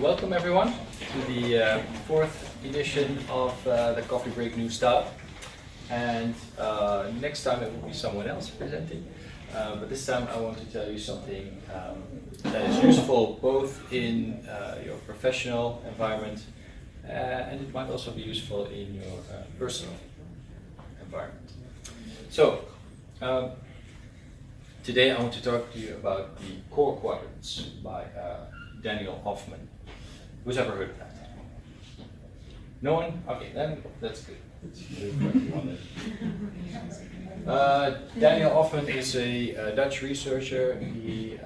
Welcome everyone to the fourth edition of the Coffee Break New Style. And next time it will be someone else presenting. But this time I want to tell you something that is useful both in your professional environment and it might also be useful in your personal environment. So, today I want to talk to you about the core quadrants by Daniel Ofman. Who's ever heard of that? No one? Okay, then that's good. Daniel Ofman is a Dutch researcher. He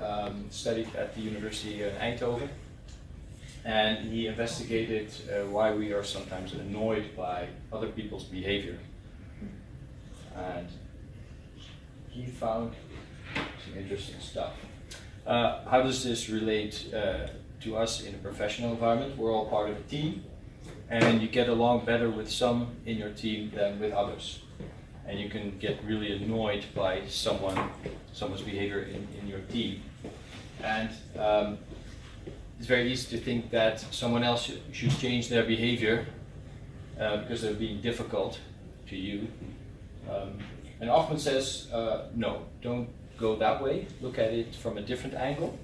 studied at the University in Eindhoven and he investigated why we are sometimes annoyed by other people's behavior. And he found some interesting stuff. How does this relate to us in a professional environment? We're all part of a team and you get along better with some in your team than with others. And you can get really annoyed by someone's behavior in your team. And it's very easy to think that someone else should change their behavior because they're being difficult to you. And Ofman says, no, don't go that way, look at it from a different angle.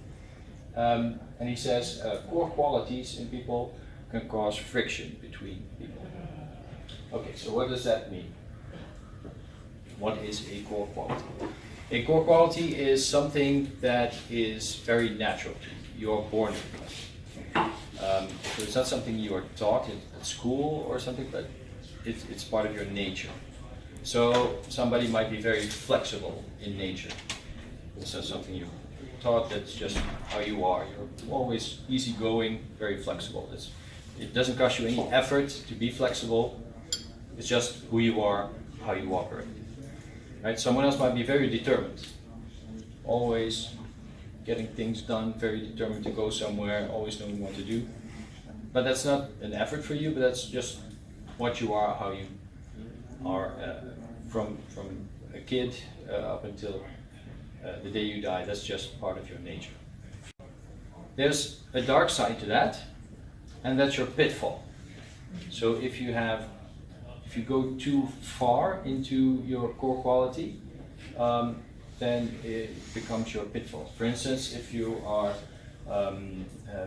And he says core qualities in people can cause friction between people. Okay, so what does that mean? What is a core quality? A core quality is something that is very natural to you. You're born with it. So it's not something you are taught at school or something, but it's part of your nature. So somebody might be very flexible in nature. This is something you're taught, that's just how you are. You're always easygoing, very flexible. It doesn't cost you any effort to be flexible. It's just who you are, how you operate. Right? Someone else might be very determined, always getting things done, very determined to go somewhere, always knowing what to do. But that's not an effort for you, but that's just what you are, how you are from a kid up until the day you die. That's just part of your nature. There's a dark side to that, and that's your pitfall. So if you go too far into your core quality, then it becomes your pitfall. For instance, if you are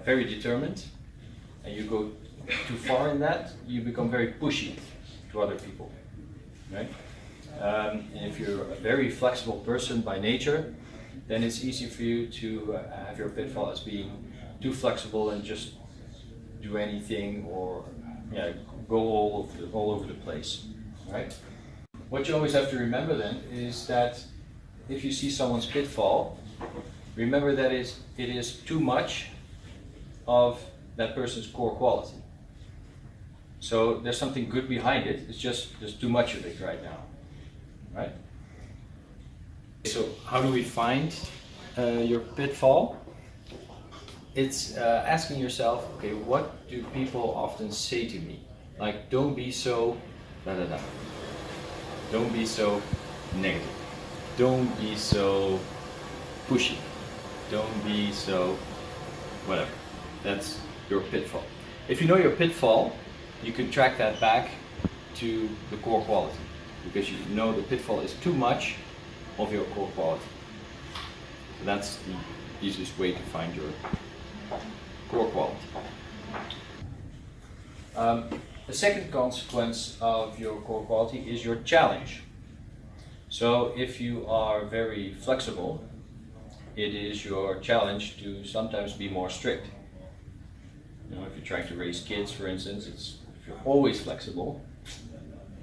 very determined and you go too far in that, you become very pushy to other people, right? And if you're a very flexible person by nature, then it's easy for you to have your pitfall as being too flexible and just do anything or go all over the place, right? What you always have to remember then is that if you see someone's pitfall, remember that it is too much of that person's core quality. So there's something good behind it, it's just there's too much of it right now, right? So how do we find your pitfall? It's asking yourself, okay, what do people often say to me? Like, don't be so da da da. Don't be so negative. Don't be so pushy. Don't be so whatever. That's your pitfall. If you know your pitfall, you can track that back to the core quality, because you know the pitfall is too much of your core quality. So that's the easiest way to find your core quality. The second consequence of your core quality is your challenge. So if you are very flexible, it is your challenge to sometimes be more strict. You know, if you're trying to raise kids, for instance, if you're always flexible,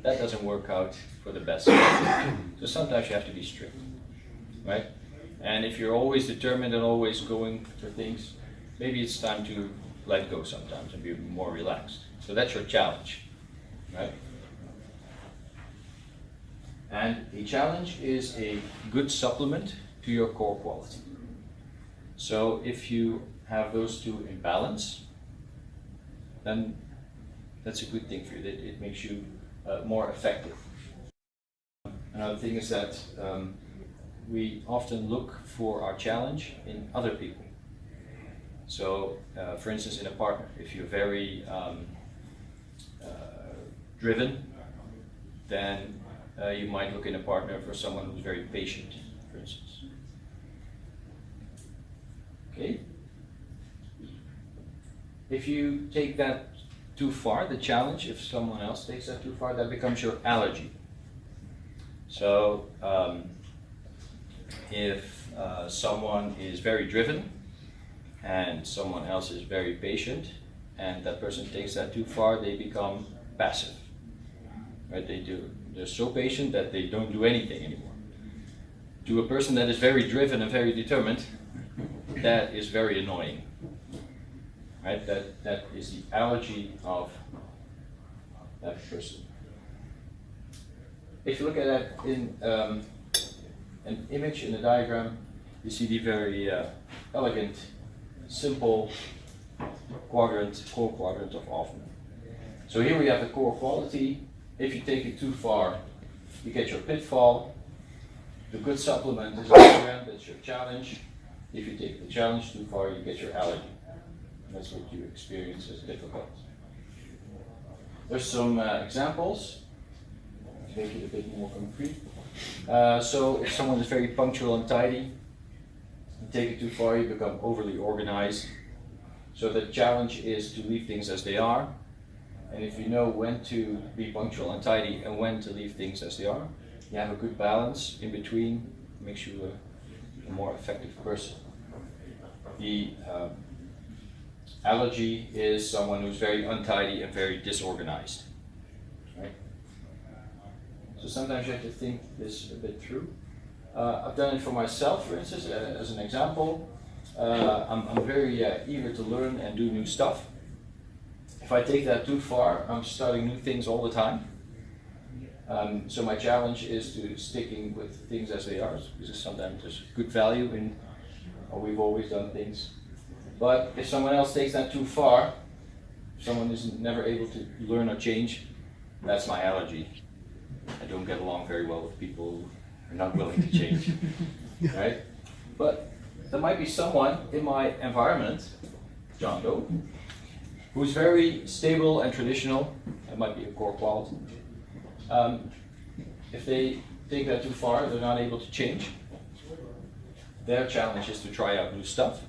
that doesn't work out for the best. So sometimes you have to be strict, right? And if you're always determined and always going for things, maybe it's time to let go sometimes and be more relaxed. So that's your challenge, right? And a challenge is a good supplement to your core quality. So if you have those two in balance, then that's a good thing for you. It makes you more effective. Another thing is that we often look for our challenge in other people. So, for instance, in a partner, if you're very driven, then you might look in a partner for someone who's very patient, for instance. Okay? If you take that too far, the challenge, if someone else takes that too far, that becomes your allergy. So, if someone is very driven and someone else is very patient, and that person takes that too far, they become passive. Right? They're so patient that they don't do anything anymore. To a person that is very driven and very determined, that is very annoying. Right? That is the allergy of that person. If you look at that in an image, in a diagram, you see the very elegant, simple core quadrant of Ofman. So here we have the core quality. If you take it too far, you get your pitfall. The good supplement is that's your challenge. If you take the challenge too far, you get your allergy. That's what you experience as difficult. There's some examples to make it a bit more concrete. So if someone is very punctual and tidy, you take it too far, you become overly organized. So the challenge is to leave things as they are. And if you know when to be punctual and tidy and when to leave things as they are, you have a good balance in between, makes you a more effective person. The allergy is someone who's very untidy and very disorganized. Right? So sometimes you have to think this a bit through. I've done it for myself, for instance, as an example. I'm very eager to learn and do new stuff. If I take that too far, I'm starting new things all the time. So my challenge is to sticking with things as they are, because sometimes there's good value in how we've always done things. But if someone else takes that too far, if someone is never able to learn or change, that's my allergy. I don't get along very well with people who are not willing to change, right? But there might be someone in my environment, John Doe, who's very stable and traditional. That might be a core quality. If they take that too far, they're not able to change. Their challenge is to try out new stuff.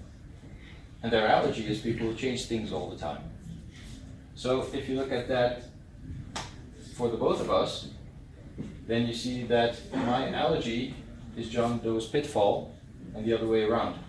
And their allergy is people who change things all the time. So if you look at that for the both of us, then you see that my allergy is John Doe's pitfall and the other way around.